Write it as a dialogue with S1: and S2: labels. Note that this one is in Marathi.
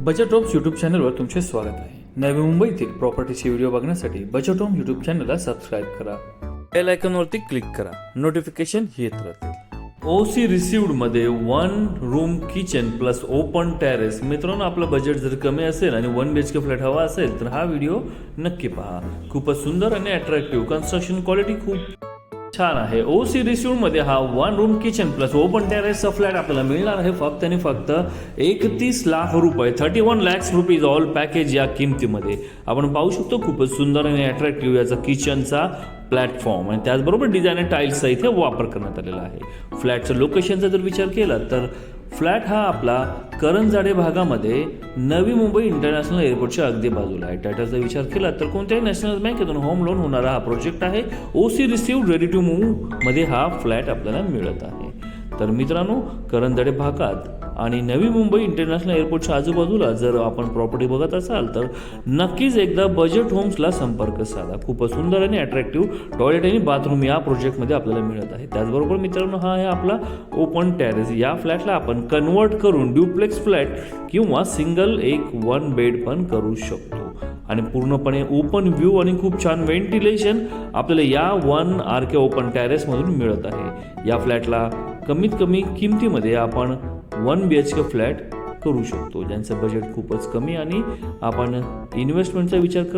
S1: बजेट होम्स यूट्यूब चॅनलवर तुमचे स्वागत आहे. नवी मुंबईतील प्रॉपर्टीचे व्हिडिओ बघण्यासाठी बजेट होम यूट्यूब चॅनलला सबस्क्राईब करा. बेल आयकॉनवरती क्लिक करा. नोटिफिकेशन येत राहतील. ओसी रिसिव्ड मध्ये 1 room kitchen plus open terrace. मित्रांनो, आपलं बजेट जर कमी असेल आणि 1 BHK फ्लॅट हवा असेल तर हा व्हिडिओ नक्की पहा. खूपच सुंदर आणि अट्रॅक्टिव्ह कन्स्ट्रक्शन क्वालिटी खूप छान आहे. ओसी रिसिव्ड मध्ये हा 1 रूम किचन प्लस ओपन टेरेसचा फ्लॅट आपल्याला मिळणार आहे फक्त आणि फक्त 31 लाख रुपये, 31 lakhs रुपीज ऑल पॅकेज या किमतीमध्ये. आपण पाहू शकतो खूपच सुंदर आणि अट्रॅक्टिव्ह याचा किचनचा प्लॅटफॉर्म आणि त्याचबरोबर डिझायनर टाईल्सचा इथे वापर करण्यात आलेला आहे. फ्लॅटचं लोकेशनचा जर विचार केला तर फ्लॅट हा आपला करंजाडे भागामध्ये नवी मुंबई इंटरनॅशनल एअरपोर्टच्या अगदी बाजूला आहे. टायटलचा विचार केला तर कोणत्याही नॅशनल बँकेतून होम लोन होणारा हा प्रोजेक्ट आहे. OC received ready to move मध्ये हा फ्लॅट आपल्याला मिळत आहे. तर मित्रांनो, करंजाडे भागात आणि नवी मुंबई इंटरनॅशनल एअरपोर्टच्या आजूबाजूला जर आपण प्रॉपर्टी बघत असाल तर नक्कीच एकदा बजेट होम्सला संपर्क साधा. खूपच सुंदर आणि अट्रॅक्टिव्ह टॉयलेट आणि बाथरूम या प्रोजेक्टमध्ये आपल्याला मिळत आहे. त्याचबरोबर मित्रांनो, हा आहे आपला ओपन टेरेस. या फ्लॅटला आपण कन्वर्ट करून ड्युप्लेक्स फ्लॅट किंवा सिंगल 1 बेड पण करू शकतो आणि पूर्णपणे ओपन व्ह्यू आणि खूप छान व्हेंटिलेशन आपल्याला या 1 RK ओपन टेरेसमधून मिळत आहे. या फ्लॅटला कमीत कमी किमतीमध्ये आपण 1 BHK फ्लॅट करू शकतो, ज्यांचं बजेट खूपच कमी आणि आपण इन्व्हेस्टमेंटचा विचार